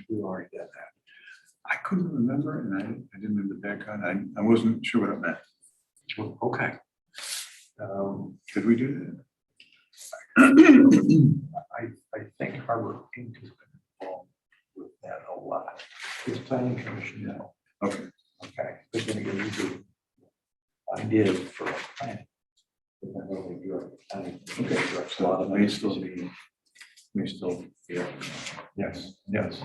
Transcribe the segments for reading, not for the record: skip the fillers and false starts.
we already did that. I couldn't remember, and I didn't have the background. I wasn't sure what it meant. Well, okay. Did we do I think Harbor Inc. has been involved with that a lot. It's planning commission now. that? Okay. Okay. But then again, usually I did it for planning. But then when we do it for planning. Okay. There's a lot of May still be, yeah. yes, yes.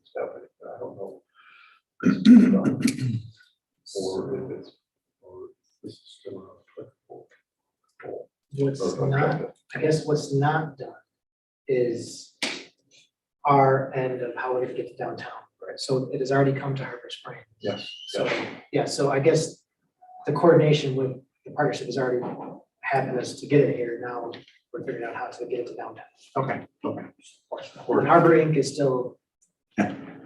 Stuff, I don't know. Or if it's, or this is still not applicable. What's not, I guess what's not done is our end of how we're gonna get to downtown. Right. So it has already come to Harbor Springs. Yes. So, yeah, so I guess the coordination with the partnership has already happened us to get it here. Now we're figuring out how to get it to downtown. Okay, okay. And Harbor Inc. is still.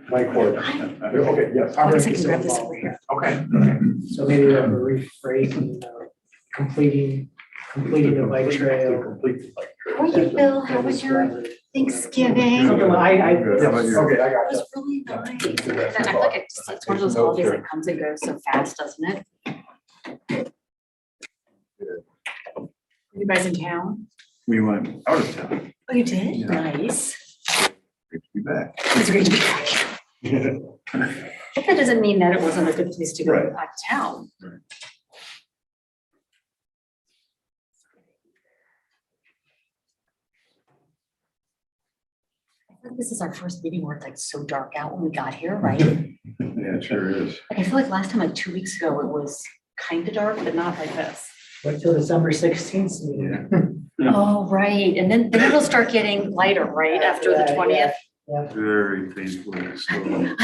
My court. Okay, yes. Harbor I Inc. can is grab still this involved. over here. Okay, okay. So maybe we have a rephrase, completing the bike trail. Complete the bike trail. How are you, Bill? How was your Thanksgiving? Something like- I- Good. How about you? Okay, I It got was that. really nice. I feel like it's one of those holidays that comes and goes so fast, doesn't it? You guys in town? We went out of town. Oh, you did? Yeah. Nice. Great to be back. It's great to be back. But that doesn't mean that it wasn't a good place to go Right. out of town. I think this is our first meeting where it's like so dark out when we got here, right? Yeah, it sure is. Like, I feel like last time, like 2 weeks ago, it was kind of dark, but not like this. Wait till December 16th. Yeah. Oh, right. And then it'll start getting lighter, right, after the Yeah, 20th? Very painfully slow.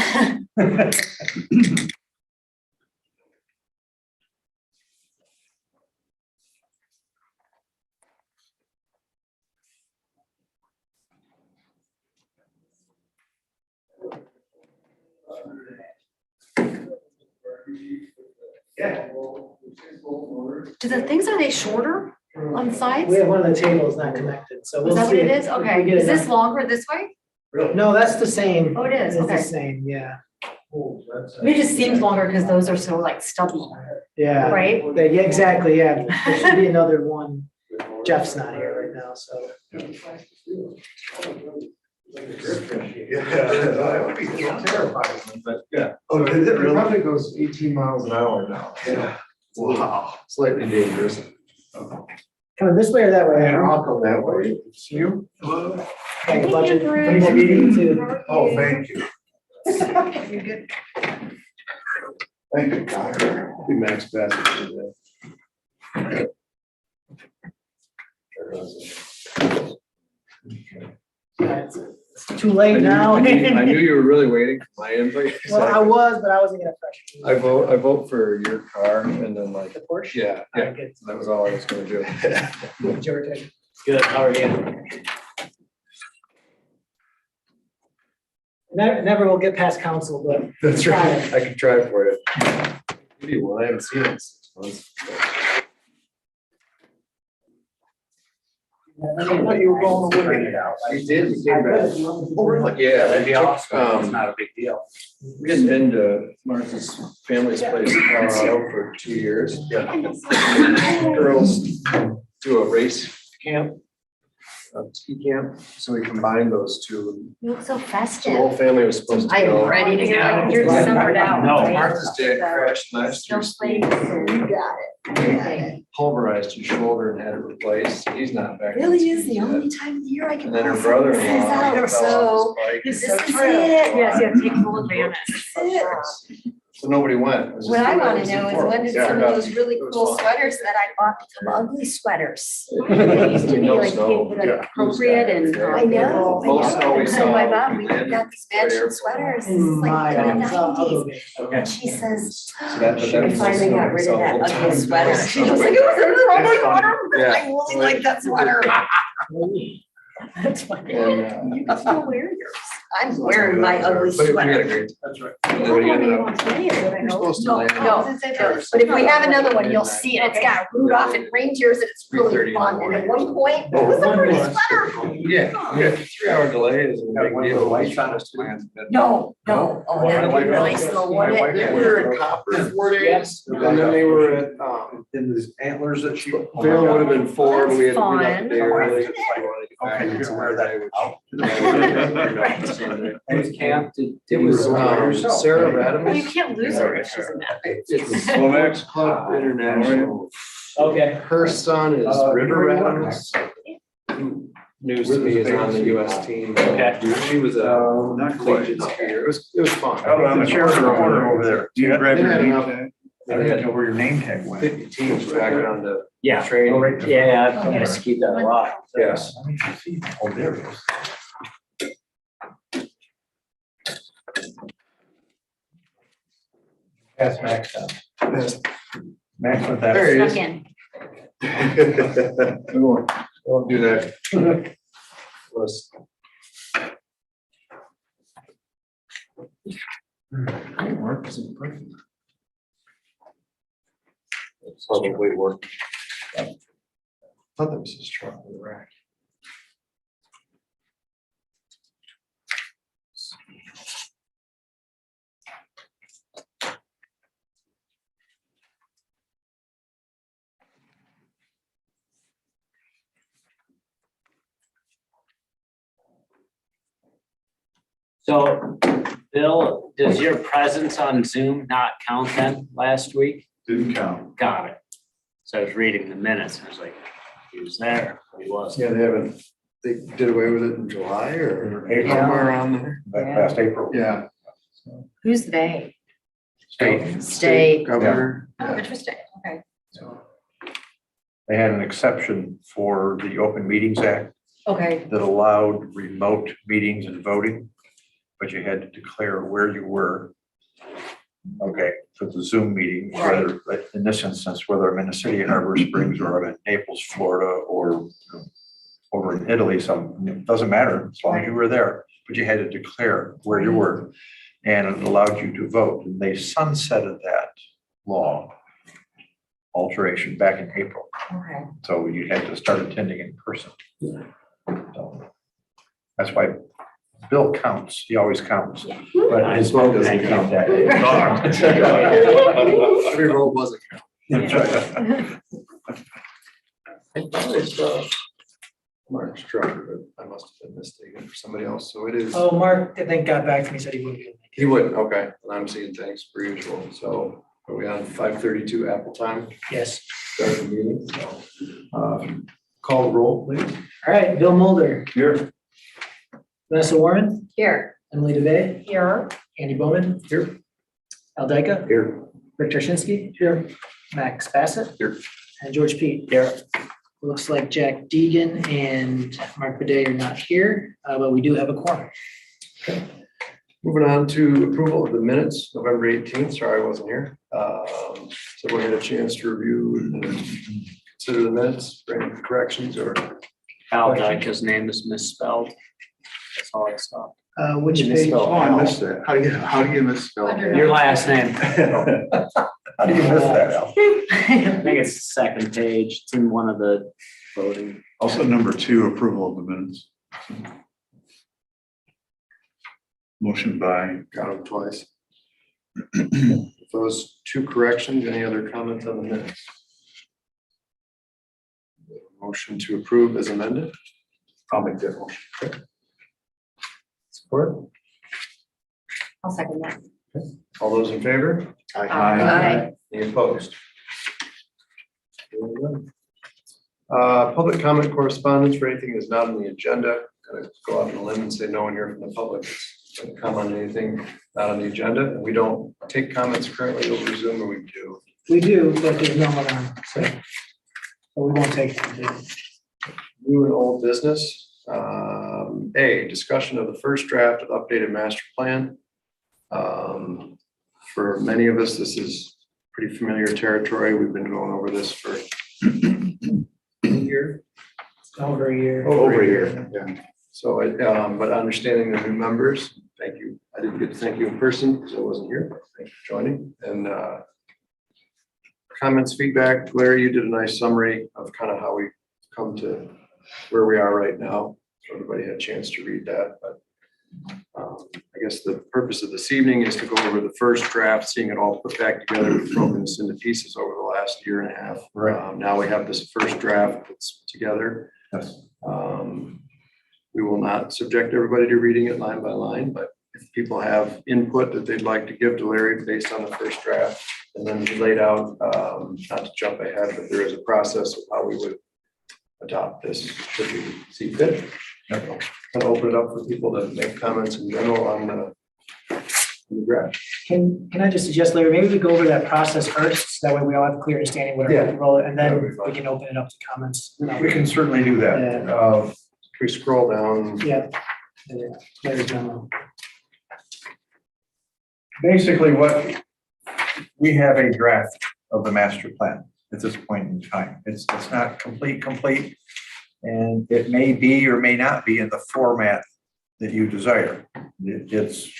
Do the things, are they shorter on the sides? We have one of the tables not connected, so Is we'll that what see it if is? we Okay. get it Is this done. longer this way? No, that's the same. Oh, it is, It's the okay. same, yeah, It just seems longer because those are so like stubby, yeah. right? Yeah, exactly, yeah. There should be another one. Jeff's not here right now, so. Yeah, it would be terrifying, but yeah. Oh, it probably goes 18 miles an hour now. Yeah. Wow, slightly dangerous. Coming this way or that way? Yeah, I'll come that way. It's you? Like a budget Andrew. committee meeting too. Oh, thank you. Thank you, Connor. Be Max Bassett today. It's too late now. I knew you were really waiting for my invite. Well, I was, but I wasn't gonna pressure you. I vote for your car and then like, The Porsche? yeah, Yeah, yeah, good. that was all I was gonna do. George. Good, how are you? Never will get past council, but That's right, I can try for you. Maybe, well, I haven't seen it in 6 months. you were going away. You did, you came back. Oh, really? Yeah. That'd be awesome. It's Um, not a big deal. we hadn't been to Martha's family's place in Colorado for 2 years. Yeah. Girls do a race camp, a ski camp, so we combined those two. You look so So the festive. whole family was supposed to go. I'm ready to go. You're Decembered out. No, right? Martha's dad crashed last year. Snowflakes. You got it. Pulverized his shoulder and had it replaced. He's not back. on Really his is feet the yet. only time of the year I can. And then her pull some of this brother-in-law out, fell so off his bike. this is it. Yes, yeah, take full advantage. So So nobody went. It was What just- I wanna know is when did Yeah, some of yeah. those really It was cool fun. sweaters that I bought become ugly sweaters? It used to be No like, snow. like Yeah. appropriate and. I know. Most snow we So my saw, mom, we we did. got these matching sweaters, this is In like my in the eyes, I'll go 90s. get it. And she says, So that- but she that was finally snow got we rid saw of that the whole ugly time. sweater. She was like, it was an ugly It's funny. sweater, but Yeah. I really like that sweater. That's funny. And, You can still wear yours. I'm wearing my ugly but we had a sweater. great. That's right. Everybody ended up. You're supposed to No, land no, on but if we have another one, you'll see it. It's got Rudolph and reindeers and it's really 3:30 in the fun. And morning. at one point, it was a pretty sweater. Yeah, we had 3 hour delay is a Got big one of deal. the lights on us. No, no. Oh, that'd be really slow, wouldn't it? Yeah, we were in Copper 4 days, and then they were at, In the antlers that she. Vail would have been 4, but we had to That's be up fun. there early. Isn't it? Okay, you're gonna wear that out. It And it's camped. It was Sarah Radamus. You can't lose her if she's in that. It's Lomax Club International. Okay. Her son is River Radamus. who News to me is on the US team. Okay. She was a Not quite. collegiate skier. It was fun. Oh, I'm the chair in the corner over there. Do you grab your Yeah. name tag? I didn't know where your name tag went. 50 teams back on the Yeah. training. Yeah, I'm gonna keep that a lot. Yes. Let me see. Oh, there it is. That's Max down. Max with that. There he is. Snuck in. We won't do that. Let's- It works. It's perfect. It's probably working. I thought that was his truck in the rack. So, Bill, does your presence on Zoom not count then last week? Didn't count. Got it. So I was reading the minutes, and I was like, he was there, he wasn't. Yeah, they did away with it in July or April. somewhere around there. Back past April. Yeah. Who's they? State. State. Governor. Oh, interesting. Okay. So, They had an exception for the Open Meetings Act Okay. that allowed remote meetings and voting, but you had to declare where you were. Okay, for the Zoom meeting, whether, in this instance, whether I'm in the city of Harbor Springs or I'm in Naples, Florida, or over in Italy, it doesn't matter, as long as you were there, but you had to declare where you were. And it allowed you to vote, and they sunsetted that law alteration back in April. Okay. So you had to start attending in person. So that's why Bill counts, he always counts, but his vote doesn't count that day. every vote wasn't Yeah. I thought it's Mark Strucker, but I must have been mistaken for somebody else, so it is. Oh, Mark, I think got back to me, said he wouldn't. be able to make it. He wouldn't, okay, and I'm seeing things per usual, so are we on 5:32 Apple time, Yes. start the meeting, so. Call the roll, please. All right, Bill Mulder, Here. Vanessa Warren, Here. Emily DeVay, Here. Andy Bowman. Here. Al Dyke, Here. Rick Tarzinski. Here. Max Bassett. Here. And George Pete. Here. Looks like Jack Deegan and Mark Bidet are not here, but we do have a quorum. Moving on to approval of the minutes, November 18th, sorry I wasn't here. So we had a chance to review and consider the minutes, for any corrections or. Al Dyke's name is misspelled. That's all I saw. Which You page? misspelled. Oh, I missed that. How do you misspell? Under- Your last name. How do you miss that, Al? I think it's the second page. It's in one of the voting. Also, number 2, approval of the minutes. Motion by, Got them twice. Those 2 corrections, any other comments on the minutes? Motion to approve as amended. I'll make that motion. Support. I'll second that. All those in favor? Aye. Any opposed? Public comment correspondence for anything that's not on the agenda. Gonna go out on a limb and say no one here from the public. It's Comment on anything not on the agenda, and we don't take comments currently over Zoom, or we do. We do, but there's no one on, so we won't take it. New and old business. A, discussion of the first draft of updated master plan. For many of us, this is pretty familiar territory. We've been going over this for a year. Over a year. Over a year, yeah. So, but understanding the new members, thank you. I didn't get to thank you in person because I wasn't here. Thanks for joining. And comments, feedback. Larry, you did a nice summary of kind of how we come to where we are right now. Everybody had a chance to read that, but I guess the purpose of this evening is to go over the first draft, seeing it all put back together. We've broken this into pieces over the last year and a half. Right. Now we have this first draft that's together. Yes. We will not subject everybody to reading it line by line, but if people have input that they'd like to give to Larry based on the first draft, and then he laid out, not to jump ahead, but there is a process of how we would adopt this should we see fit. And open it up for people to make comments in general on the draft. Can I just suggest, Larry, maybe we go over that process first, so that way we all have a clear understanding what Yeah. our role, and That then would be fine. we can open it up to comments. We can certainly do that. If we scroll down, Yeah. Larry's memo. Basically, we have a draft of the master plan at this point in time. It's not complete, and it may be or may not be in the format that you desire. It's,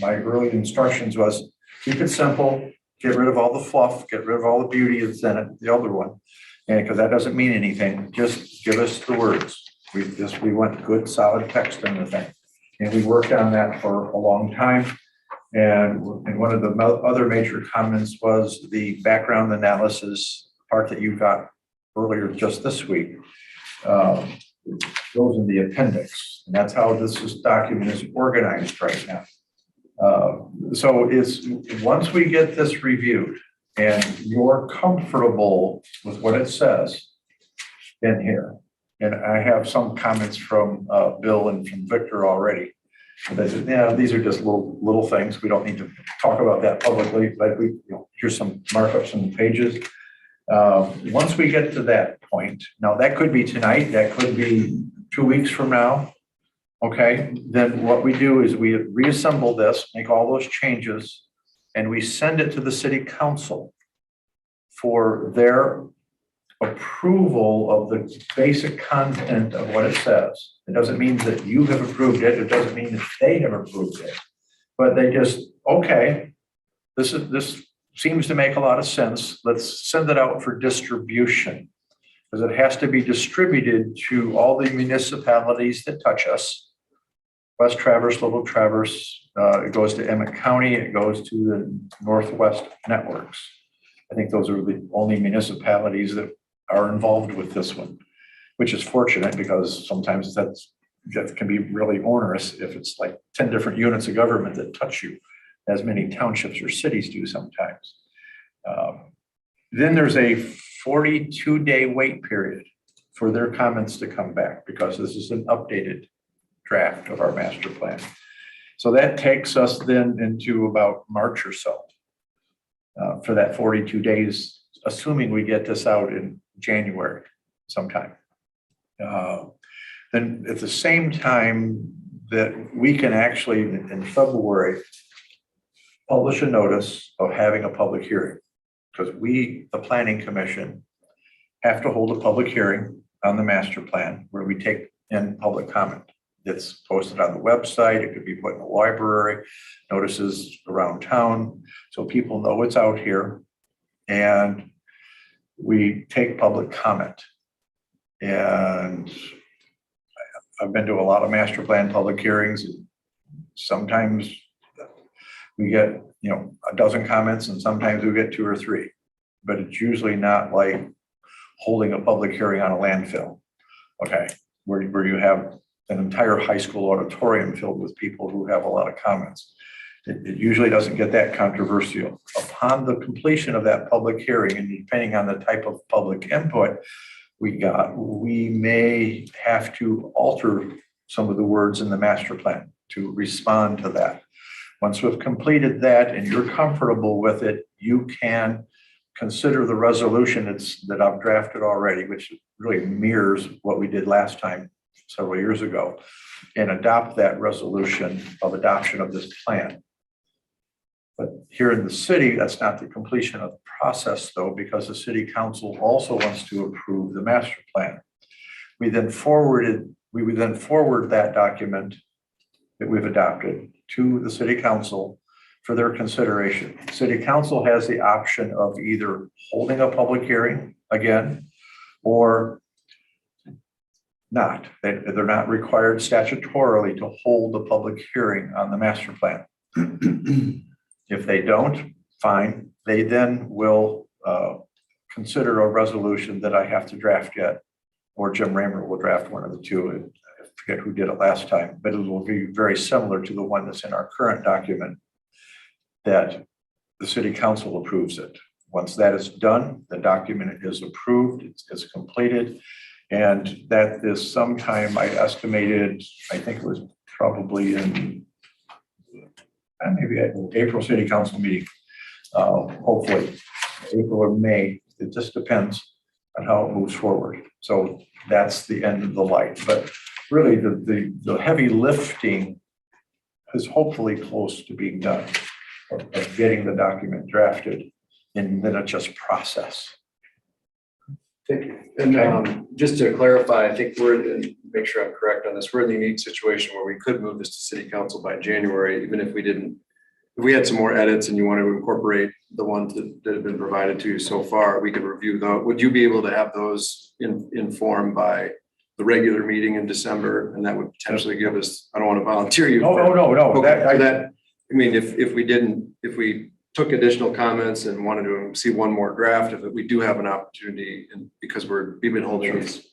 my early instructions was keep it simple, get rid of all the fluff, get rid of all the beauty that's in it, the other one. And because that doesn't mean anything, just give us the words. We want good, solid text in the thing. And we worked on that for a long time. And one of the other major comments was the background analysis part that you got earlier just this week. Goes in the appendix, and that's how this document is organized right now. So once we get this reviewed and you're comfortable with what it says in here, and I have some comments from Bill and from Victor already. These are just little things. We don't need to talk about that publicly, but here's some markups in the pages. Once we get to that point, now that could be tonight, that could be 2 weeks from now. Okay, then what we do is we reassemble this, make all those changes, and we send it to the city council for their approval of the basic content of what it says. It doesn't mean that you have approved it. It doesn't mean that they have approved it, but they just, okay, this seems to make a lot of sense. Let's send it out for distribution, because it has to be distributed to all the municipalities that touch us. West Traverse, Little Traverse, it goes to Emmett County, it goes to the Northwest networks. I think those are the only municipalities that are involved with this one, which is fortunate because sometimes that can be really onerous if it's like 10 different units of government that touch you, as many townships or cities do sometimes. Then there's a 42-day wait period for their comments to come back, because this is an updated draft of our master plan. So that takes us then into about March or so for that 42 days, assuming we get this out in January sometime. Then at the same time that we can actually in February publish a notice of having a public hearing, because we, the planning commission, have to hold a public hearing on the master plan where we take in public comment. It's posted on the website. It could be put in the library, notices around town, so people know it's out here. And we take public comment. And I've been to a lot of master plan public hearings. Sometimes we get, a dozen comments, and sometimes we get 2 or 3, but it's usually not like holding a public hearing on a landfill. Okay, where you have an entire high school auditorium filled with people who have a lot of comments. It usually doesn't get that controversial. Upon the completion of that public hearing, and depending on the type of public input we may have to alter some of the words in the master plan. to respond to that. Once we've completed that and you're comfortable with it, you can consider the resolution that I've drafted already, which really mirrors what we did last time several years ago, and adopt that resolution of adoption of this plan. But here in the city, that's not the completion of the process though, because the city council also wants to approve the master plan. We would then forward that document that we've adopted to the city council for their consideration. City council has the option of either holding a public hearing again or not. They're not required statutorily to hold a public hearing on the master plan. If they don't, fine. They then will consider a resolution that I have to draft yet, or Jim Raymer will draft one of the two. I forget who did it last time, but it will be very similar to the one that's in our current document that the city council approves it. Once that is done, the document is approved, it's completed. And that is sometime, I estimated, I think it was probably in maybe April city council meeting, hopefully April or May. It just depends on how it moves forward. So that's the end of the light. But really the heavy lifting is hopefully close to being done of getting the document drafted, and then it's just process. Thank you. And just to clarify, I think make sure I'm correct on this, we're in the unique situation where we could move this to city council by January, even if we had some more edits and you wanted to incorporate the ones that have been provided to you so far, we could review those. Would you be able to have those informed by the regular meeting in December? And that would potentially give us, I don't want to volunteer you. No. Okay, I mean, if we took additional comments and wanted to see one more draft of it, we do have an opportunity, and because we've been holding these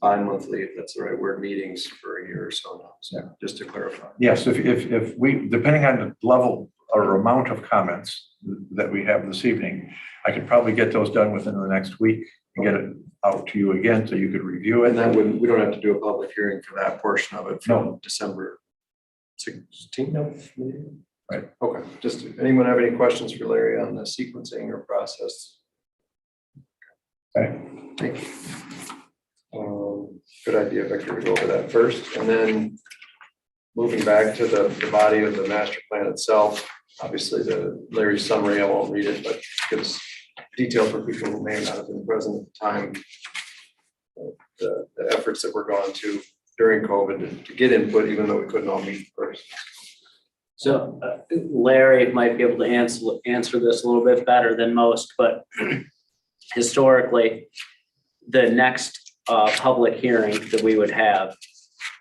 bi-monthly, if that's the right word, meetings for a year or so now. So just to clarify. Yes, if we, depending on the level or amount of comments that we have this evening, I could probably get those done within the next week and get it out to you again so you could review it. And we don't have to do a public hearing for that portion of it from December 16th. Right. Okay. Just anyone have any questions for Larry on the sequencing or process? Okay. Thank you. Good idea, Victor, to go over that first, and then moving back to the body of the master plan itself. Obviously, Larry's summary, I won't read it, but gives detail for people who may not have been present at the time. The efforts that were gone to during COVID to get input, even though we couldn't all meet in person. So Larry might be able to answer this a little bit better than most, but historically, the next public hearing that we would have,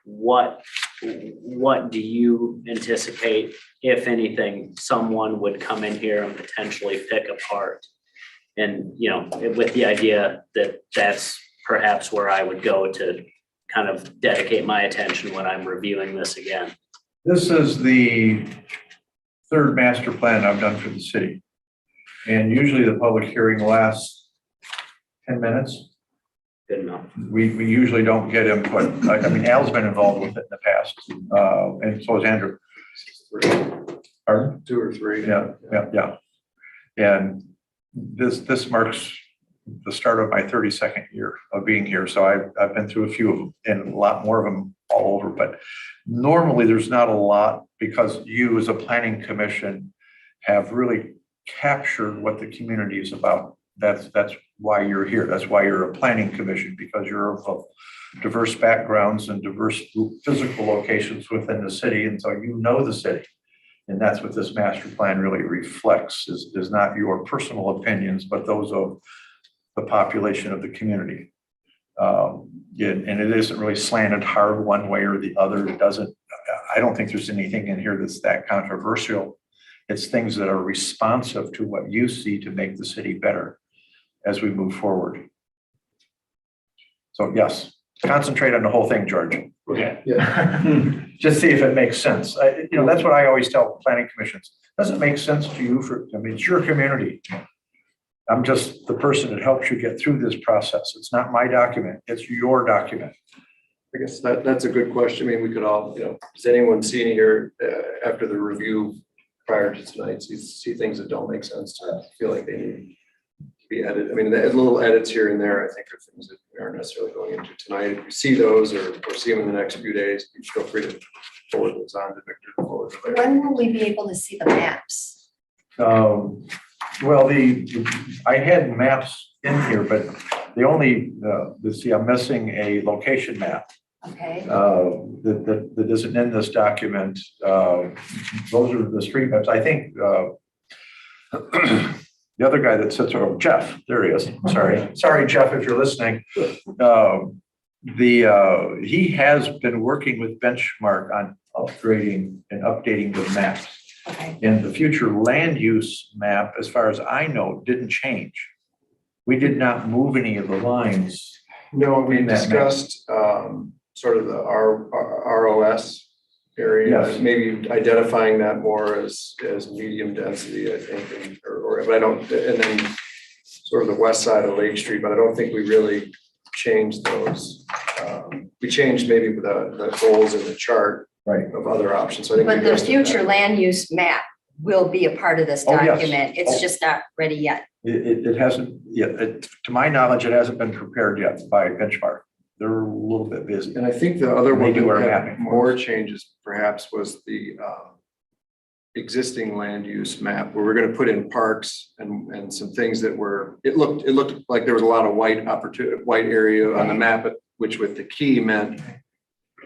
what do you anticipate, if anything, someone would come in here and potentially pick apart? And, with the idea that that's perhaps where I would go to kind of dedicate my attention when I'm reviewing this again. This is the third master plan I've done for the city. And usually the public hearing lasts 10 minutes. Good enough. We usually don't get input. I mean, Al's been involved with it in the past, and so has Andrew. Pardon? 2 or 3. Yeah. And this marks the start of my 32nd year of being here. So I've been through a few of them and a lot more of them all over, but normally there's not a lot because you as a planning commission have really captured what the community is about. That's why you're here. That's why you're a planning commission, because you're of diverse backgrounds and diverse physical locations within the city. And so you know the city. And that's what this master plan really reflects, is not your personal opinions, but those of the population of the community. And it isn't really slanted hard one way or the other. I don't think there's anything in here that's that controversial. It's things that are responsive to what you see to make the city better as we move forward. So yes, concentrate on the whole thing, George. Okay. Yeah. Just see if it makes sense. That's what I always tell planning commissions. Does it make sense to you? It's your community. I'm just the person that helps you get through this process. It's not my document. It's your document. I guess that's a good question. I mean, we could all, does anyone see any here after the review prior to tonight, see things that don't make sense to feel like they need to be edited? I mean, the little edits here and there, I think are things that we aren't necessarily going into tonight. If you see those or see them in the next few days, you feel free to forward those on to Victor. Forward to Larry. When will we be able to see the maps? Well, I had maps in here, but the only, let's see, I'm missing a location map. Okay, That isn't in this document. Those are the street maps. I think the other guy that sits over, Jeff, there he is. Sorry, Jeff, if you're listening. He has been working with Benchmark on upgrading and updating the maps. okay. And the future land use map, as far as I know, didn't change. We did not move any of the lines. No, we In that map. discussed sort of the ROS area, Yes. maybe identifying that more as medium density, I think, but I don't, and then sort of the west side of Lake Street, but I don't think we really changed those. We changed maybe the goals in the chart Right. of other options, so I think. But we the addressed future that. land use map will be a part of this Oh, yes. document. It's just not ready yet. It hasn't yet, to my knowledge, it hasn't been prepared yet by Benchmark. They're a little bit busy. And I think the other one Maybe we're that had mapping more for us. changes perhaps was the existing land use map, where we're gonna put in parks and some things that were, it looked like there was a lot of white area on the map, which with the key meant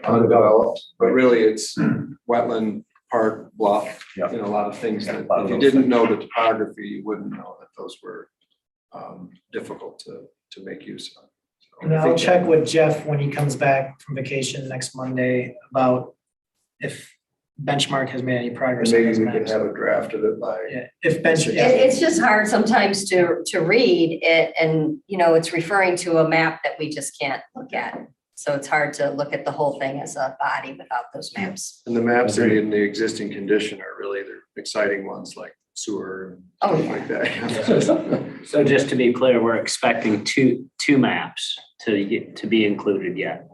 undeveloped, but really it's wetland, park, bluff, Yeah. a lot of things that A lot of if you those didn't things. know the topography, you wouldn't know that those were difficult to make use of. So And I I'll think check with Jeff when he comes back from vacation next Monday about if Benchmark has made any progress on maybe his we could maps. have a draft of it by. Yeah, if Benchmark, It's just hard sometimes to read it and, it's referring to a map that we just can't look at. So it's hard to look at the whole thing as a body without those maps. And the maps in the existing condition are really the exciting ones like sewer Oh, and yeah. stuff like that. So just to be clear, we're expecting two maps to be included yet.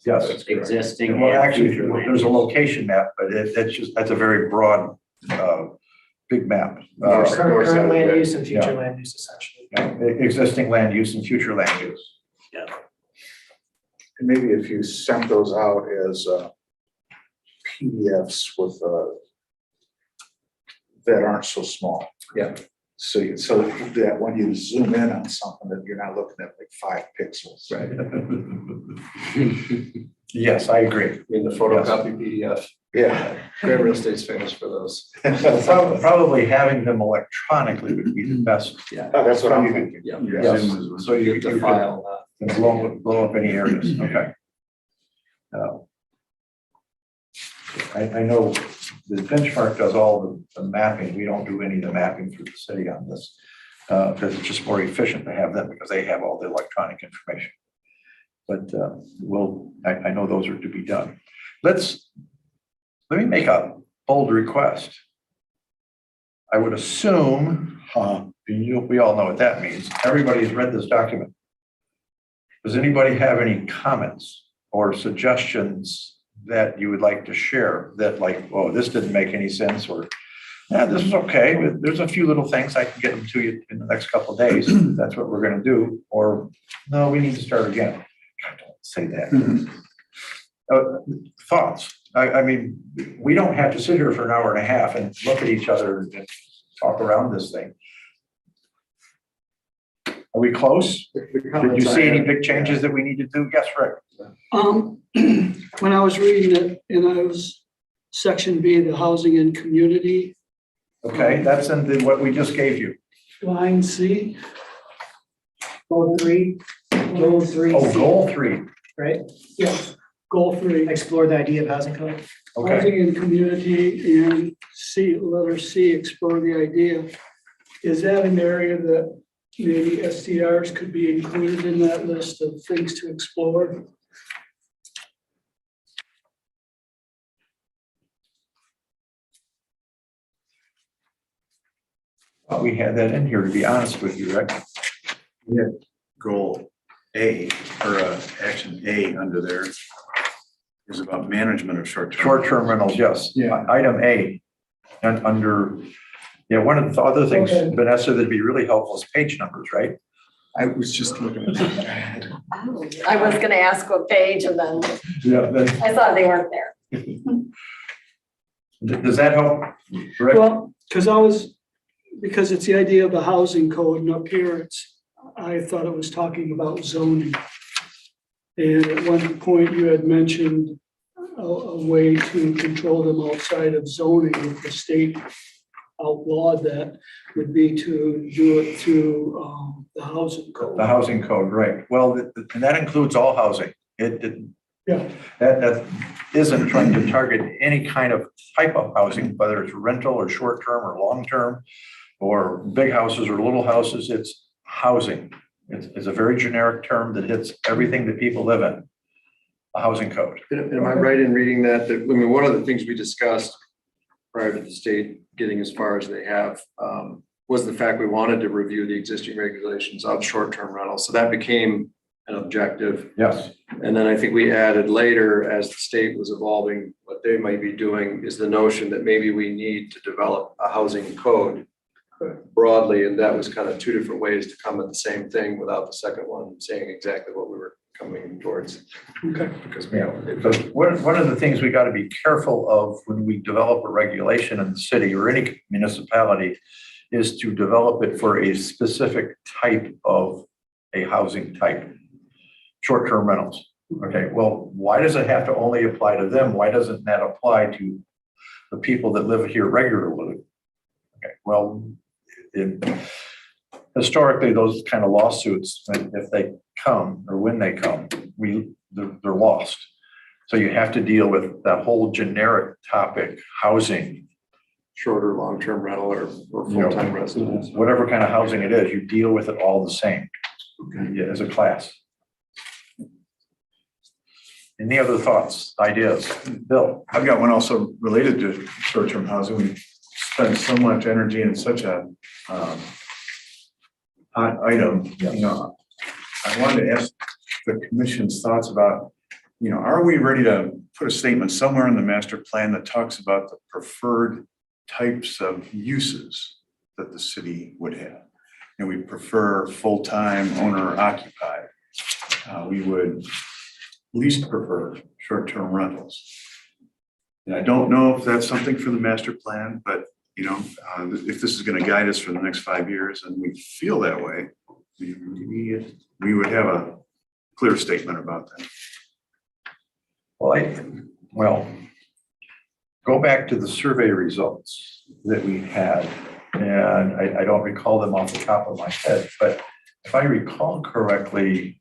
Yes. That's correct. Existing Well, and actually, future land there's a use. location map, but that's a very broad, big map. North side, current land yeah. use and future Yeah. land use essentially. Existing land use and future land use. And maybe if you sent those out as PDFs with that aren't so small. Yeah. So that when you zoom in on something, that you're not looking at like 5 pixels. Right. Yes, I agree. In the photocopy PDF, Yeah. Great Real Estate's famous for those. Probably having them electronically would be the best. Oh, that's what I'm thinking. Yeah. Yes, so you Get the could file. blow up any areas, okay. I know the Benchmark does all the mapping, we don't do any of the mapping through the city on this. Because it's just more efficient to have them because they have all the electronic information. But I know those are to be done. Let me make a bold request. I would assume, we all know what that means. Everybody's read this document. Does anybody have any comments or suggestions that you would like to share that like, oh, this didn't make any sense, or yeah, this is okay. There's a few little things I can get them to you in the next couple of days. That's what we're gonna do. Or no, we need to start again. God, don't say that. Thoughts. I mean, we don't have to sit here for an hour and a half and look at each other and talk around this thing. Are we close? Did you see any big changes that we need to do? Yes, Rick. When I was reading it, and I was section B, the housing and community, Okay, that's in what we just gave you. line C, Goal 3, goal 3, Oh, goal 3. right? yes, goal 3, Explore the idea of housing code. Okay, housing and community, and C, letter C, explore the idea. Is that an area that maybe STRs could be included in that list of things to explore? we had that in here, to be honest with you, Rick. Goal. A, or action A under there is about management of short-term. Short-term rentals, yes. Yeah. Item A, and under, yeah, one of the other things, Okay. Vanessa, that'd be really helpful is page numbers, right? I was just looking at that. Oh, I was gonna ask what page and then Yeah. I thought they weren't there. Does that help? Rick? Well, because it's the idea of the housing code and up here I thought it was talking about zoning. And at one point you had mentioned a way to control them outside of zoning if the state outlawed that would be to do it through the housing code. The housing code, right. Well, and that includes all housing. Yeah, That isn't trying to target any kind of type of housing, whether it's rental or short-term or long-term, or big houses or little houses, it's housing. It's a very generic term that hits everything that people live in, a housing code. And am I right in reading that, I mean, one of the things we discussed prior to the state getting as far as they have, was the fact we wanted to review the existing regulations of short-term rentals. So that became an objective. Yes. And then I think we added later, as the state was evolving, what they might be doing is the notion that maybe we need to develop a housing code broadly, and that was kind of two different ways to come at the same thing without the second one saying exactly what we were coming towards. okay. Because Yeah, because one of the things we got to be careful of when we develop a regulation in the city or any municipality is to develop it for a specific type of a housing type, short-term rentals. Okay, well, why does it have to only apply to them? Why doesn't that apply to the people that live here regularly? Okay, well, historically, those kind of lawsuits, if they come or when they come, they're lost. So you have to deal with that whole generic topic, housing, shorter, long-term rental or full-time residence. whatever kind of housing it is, you deal with it all the same as a class. Any other thoughts, ideas? Bill? I've got one also related to short-term housing. We spend so much energy in such a hot item, you know. I wanted to ask the commission's thoughts about, you know, are we ready to put a statement somewhere in the master plan that talks about the preferred types of uses that the city would have? And we prefer full-time owner occupied. We would least prefer short-term rentals. And I don't know if that's something for the master plan, but you know, if this is going to guide us for the next 5 years and we feel that way, we would have a clear statement about that. Well, go back to the survey results that we had, and I don't recall them off the top of my head, but if I recall correctly,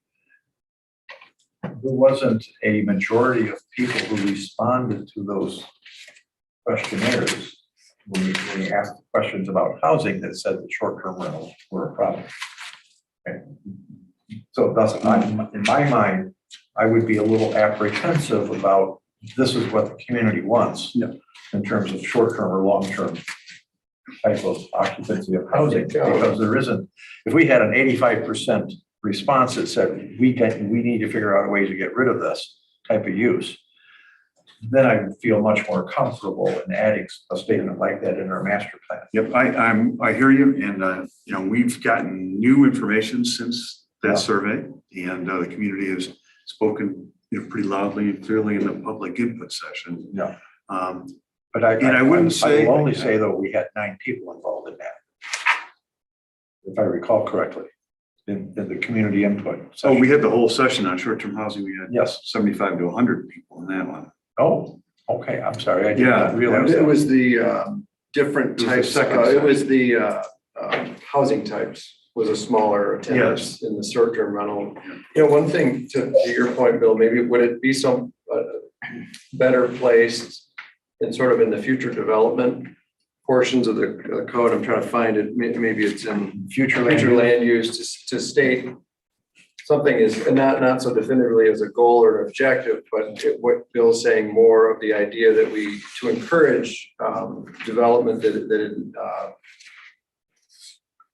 there wasn't a majority of people who responded to those questionnaires when we asked questions about housing that said that short-term rentals were a problem. Okay. So thus, in my mind, I would be a little apprehensive about this is what the community wants in terms of short-term or long-term type of occupancy of housing, because there isn't. If we had an 85% response that said we need to figure out a way to get rid of this type of use, then I would feel much more comfortable in adding a statement like that in our master plan. Yep, I hear you, and you know, we've gotten new information since that survey, and the community has spoken, you know, pretty loudly and clearly in the public input session. Yeah. But I wouldn't say. I will only say though, we had 9 people involved in that, if I recall correctly, in the community input Oh, session. we had the whole session on short-term housing. We had Yes. 75 to 100 people in that one. Oh, okay, I'm sorry, I did Yeah, not realize It that. was the different It was the types, second it was the housing types was a smaller attendance Yes. in the short-term rental. You know, one thing to your point, Bill, maybe would it be some better placed in sort of in the future development portions of the code? I'm trying to find it. Maybe it's in Future land use to state something is not so definitively as a goal or an objective, but what Bill's saying more of the idea that we to encourage development that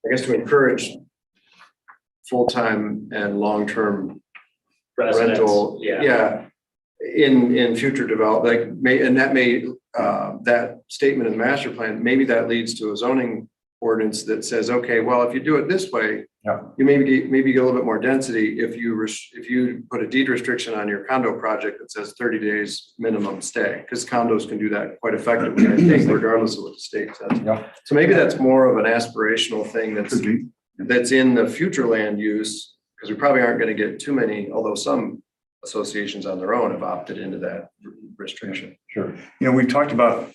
I guess to encourage full-time and long-term Residents, rental. yeah. Yeah, in future development, like may, and that may, that statement in the master plan, maybe that leads to a zoning ordinance that says, okay, well, if you do it this way, Yeah. you maybe get a little bit more density if you put a deed restriction on your condo project that says 30 days minimum stay, because condos can do that quite effectively, I think, regardless of what the state says. Yeah. So maybe that's more of an aspirational thing Could be. that's in the future land use, because we probably aren't going to get too many, although some associations on their own have opted into that restriction. Sure. We've talked about,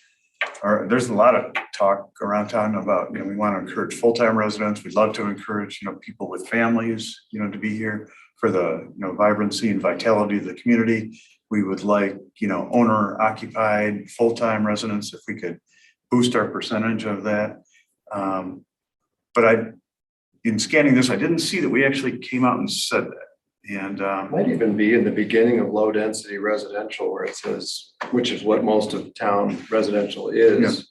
or there's a lot of talk around town about, we want to encourage full-time residents. We'd love to encourage, people with families, to be here for the, vibrancy and vitality of the community. We would like, owner occupied, full-time residents, if we could boost our percentage of that. But in scanning this, I didn't see that we actually came out and said that. And Might even be in the beginning of low density residential where it says, which is what most of town residential is,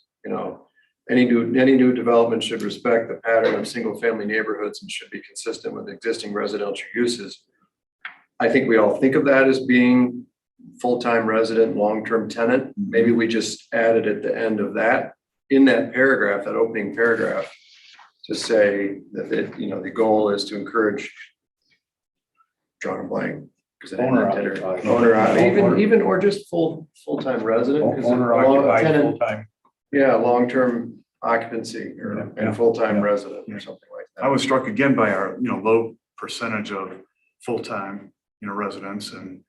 any new development should respect the pattern of single family neighborhoods and should be consistent with existing residential uses. I think we all think of that as being full-time resident, long-term tenant. Maybe we just added at the end of that, in that paragraph, that opening paragraph, to say that the goal is to encourage, drawing a blank. Even or just full-time resident. 'Cause Owner a occupied, tenant- full-time. Yeah, long-term occupancy and full-time resident or something like I that. was struck again by our, low percentage of full-time, residents and,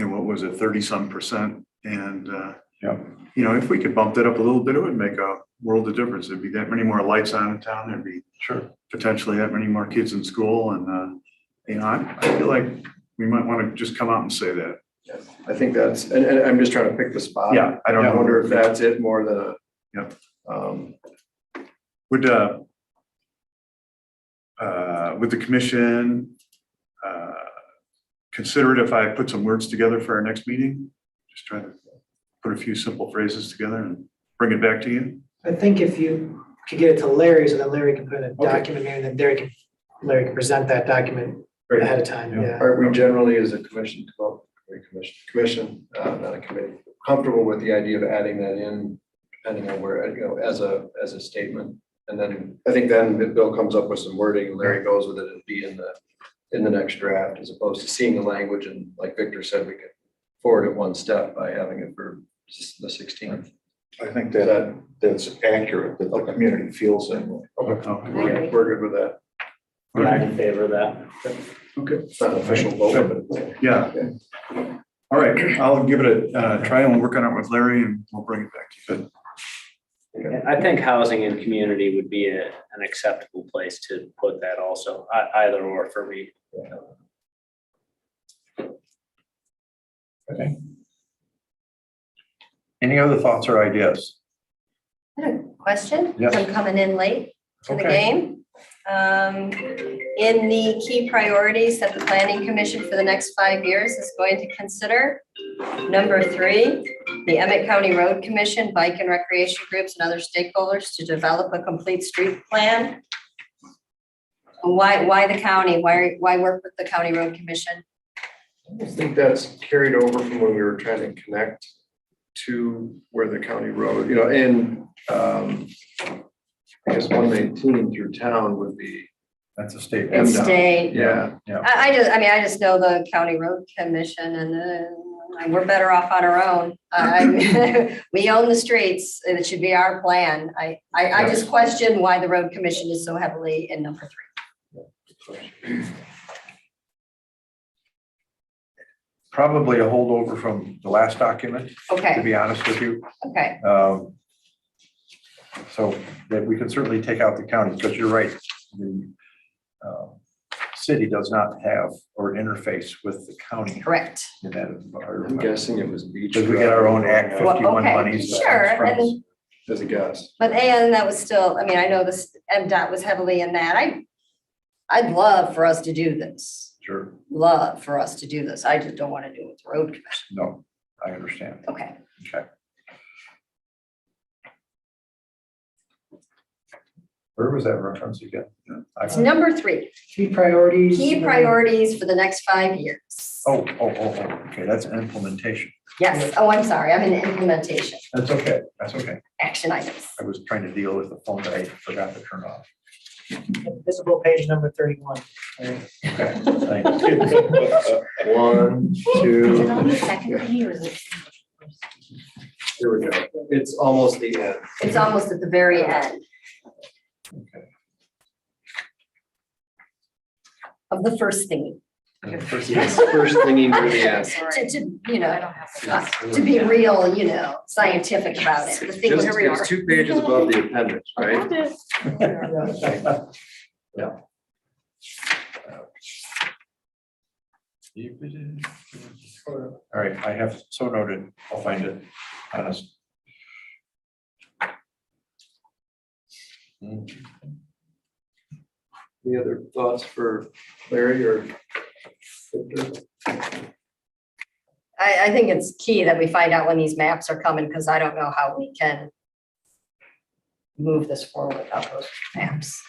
what was it, 30-some%? And, if we could bump that up a little bit, it would make a world of difference. There'd be that many more lights on in town. There'd be potentially that many more kids in school. And, I feel like we might want to just come out and say that. Yeah, I think that's, and I'm just trying to pick the spot. Yeah, I don't know. I wonder if that's it more than a. Yep. Would the commission consider it if I put some words together for our next meeting? Just try to put a few simple phrases together and bring it back to you. I think if you could get it to Larry, so that Larry can put a document there, and then Larry can present that document ahead of time, yeah. Are we generally as a commission, not a committee, comfortable with the idea of adding that in, depending on where, as a statement? And then I think then if Bill comes up with some wording, Larry goes with it, it'd be in the next draft, as opposed to seeing the language. And like Victor said, we could forward it one step by having it for the 16th. I think that's accurate, that the community feels that way. Okay, we're good with that. I'm in favor of that. Okay, it's not an official vote, but. Yeah. All right, I'll give it a try and we'll work on it with Larry and we'll bring it back to you. I think housing and community would be an acceptable place to put that also, either or for me. Okay. Any other thoughts or ideas? I had a question, Yes. I'm coming in late to the Okay. game. In the key priorities that the planning commission for the next 5 years is going to consider, number 3, the Emmett County Road Commission, bike and recreation groups and other stakeholders to develop a complete street plan. Why the county? Why work with the County Road Commission? I think that's carried over from when we were trying to connect to where the county road, and I guess 119 through town would be. That's a state. And state. Yeah. I just know the County Road Commission and we're better off on our own. We own the streets. It should be our plan. I just question why the Road Commission is so heavily in number 3. Probably a holdover from the last document, to Okay, be honest with you. okay, So that we can certainly take out the county, because you're right. The city does not have or interface with the county correct. in that I'm environment. guessing it was beach. Because we get our own Act Well, 51 okay, monies. that sure, comes from- and- As a guess. But and that was still, I know this MDOT was heavily in that. I'd love for us to do this. Sure, Love for us to do this. I just don't want to do it with the Road Commission. no, I understand. Okay. Okay. Where was that reference again? It's number 3, Key priorities. key priorities for the next 5 years. Oh, okay, that's an implementation. Yes, oh, I'm sorry, I'm in implementation, That's okay, that's okay. action items. I was trying to deal with the phone that I forgot to turn off. Visible page number 31. Okay, thanks. 1, Is it 2, on the second page or is it? here we go. It's almost the end. It's almost at the very end of the first thing. Yes, first thingy near the end. To, you I know, don't have. to be real, you know, scientific about it. The thing Just, where we it's are. 2 pages above the appendix, right? All right, I have so noted. I'll find it. Honest. Any other thoughts for Larry or Victor? I think it's key that we find out when these maps are coming, because I don't know how we can move this forward without those maps.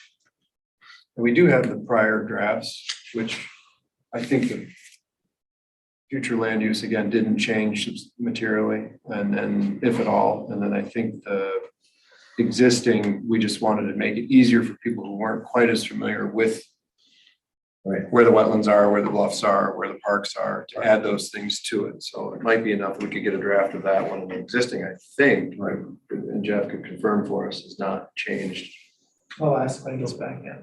And we do have the prior drafts, which I think the future land use again didn't change materially, and then if at all, and then I think the existing, we just wanted to make it easier for people who weren't quite as familiar with where the wetlands are, where the bluffs are, where the parks are, to add those things to it. So it might be enough, we could get a draft of that one. And the existing, I think, right, and Jeff could confirm for us, has not changed. I'll ask when he gets back, yeah.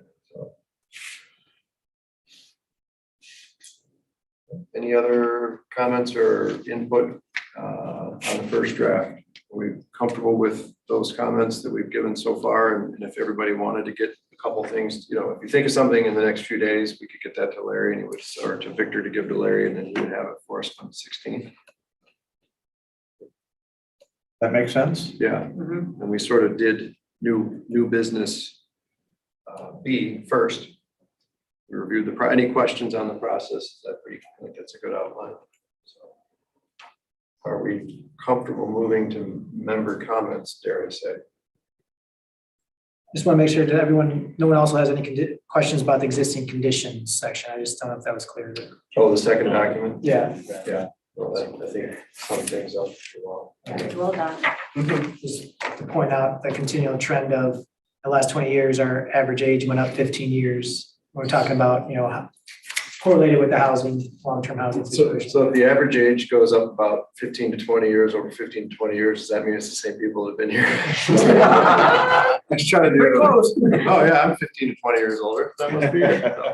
Any other comments or input on the first draft? Are we comfortable with those comments that we've given so far? And if everybody wanted to get a couple things, you know, if you think of something in the next few days, we could get that to Larry and he would, or to Victor to give to Larry, and then he would have it for us on the 16th. That makes sense? Yeah, and we sort of did new business B first. We reviewed any questions on the process. Is that pretty, I think that's a good outline. So, are we comfortable moving to member comments, dare I say? Just want to make sure that everyone, no one also has any questions about the existing conditions section. I just don't know if that was clear. Oh, the second document? Yeah. Yeah, well, I think some things up if you want. Well done. Just to point out the continual trend of the last 20 years, our average age went up 15 years. We're talking about, you know, how correlated with the housing, long-term housing situation. So if the average age goes up about 15 to 20 years, over 15 to 20 years, does that mean it's the same people that have been here? I'm just trying to do it. Oh, yeah, I'm 15 to 20 years older. That must be it. No.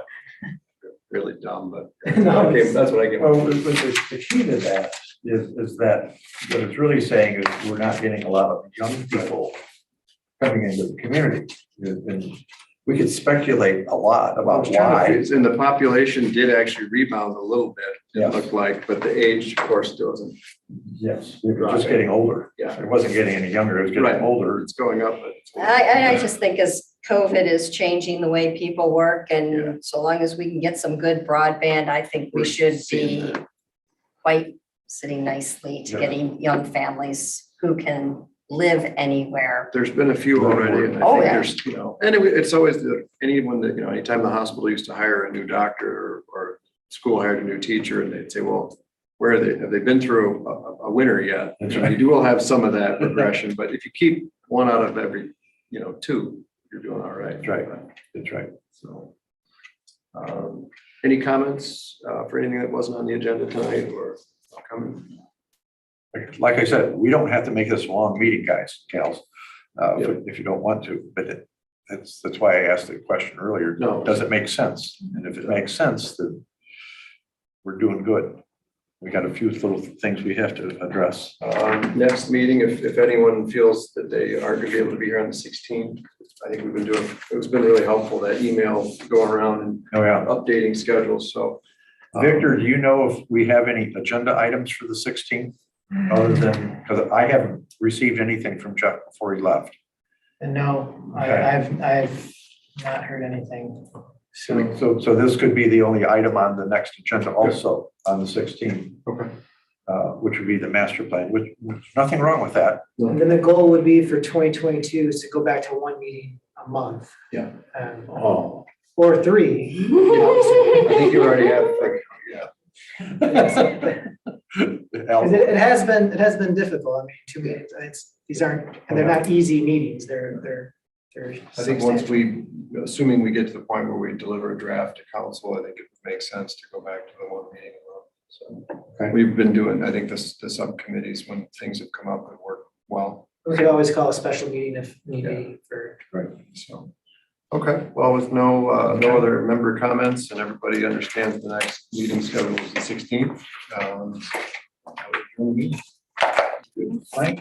Really dumb, but No, okay, that's what I get. Well, the key to that is that what it's really saying is we're not getting a lot of young people coming into the community. And we could speculate a lot about why. And the population did actually rebound a little bit, Yeah. it looked like, but the age, of course, doesn't. Yes, it was just getting older. Yeah. It wasn't getting any younger, it was Right. getting older. It's going up, but. I just think as COVID is changing the way people work, Yeah. and so long as we can get some good broadband, I think we We're should seeing be that. quite sitting nicely to Yeah. getting young families who can live anywhere. There's been a few already, and I Oh, think yeah. there's, you know, and it's always anyone that, you know, anytime the hospital used to hire a new doctor or school hired a new teacher, and they'd say, well, where are they? Have they been through a winter yet? That's You right. will have some of that progression, but if you keep one out of every, you know, 2, you're doing all right. That's right. That's right. So, any comments for anything that wasn't on the agenda tonight or coming? Like I said, we don't have to make this a long meeting, guys, gals, if you don't want to, but that's why I asked the question earlier. No. Does it make sense? And if it makes sense, then we're doing good. We got a few little things we have to address. Next meeting, if anyone feels that they aren't gonna be able to be here on the 16th, I think we've been doing, it's been really helpful, that email going around and Oh, yeah. updating schedules, so. Victor, do you know if we have any agenda items for the 16th? Other than, because I haven't received anything from Jeff before he left. And no, Okay. I've not heard anything. So this could be the only item on the next agenda also on the 16th. Okay. Which would be the master plan, which nothing wrong with that. And then the goal would be for 2022 is to go back to one meeting a month. Yeah. Oh. Or 3. I think you already have, like, yeah. Because it has been difficult. I mean, 2 meetings, these aren't, and they're not easy meetings. They're. I think once we, assuming we get to the point where we deliver a draft to council, I think it would make sense to go back to the one meeting. So Okay. we've been doing, I think the subcommittees, when things have come up, have worked well. We could always call a special meeting if need be for. So, okay, well, with no other member comments and everybody understands the next meeting schedule is the 16th. Thank